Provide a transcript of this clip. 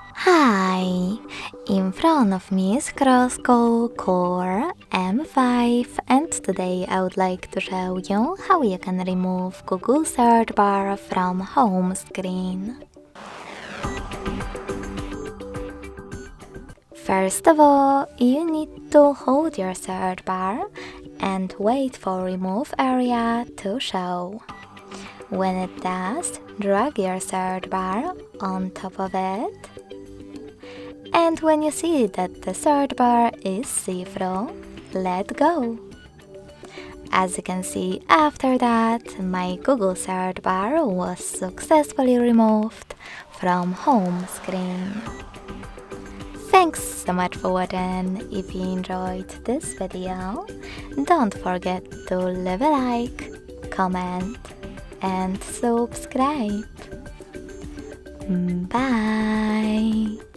Hi! In front of me is CROSSCALL Core M5, and today I would like to show you how you can remove Google search bar from home screen. First of all, you need to hold your search bar and wait for remove area to show. When it does, drag your search bar on top of it. And when you see that the search bar is see-through, let go. As you can see, after that, my Google search bar was successfully removed from home screen. Thanks so much for watching. If you enjoyed this video, don't forget to leave a like, comment, and subscribe. Bye!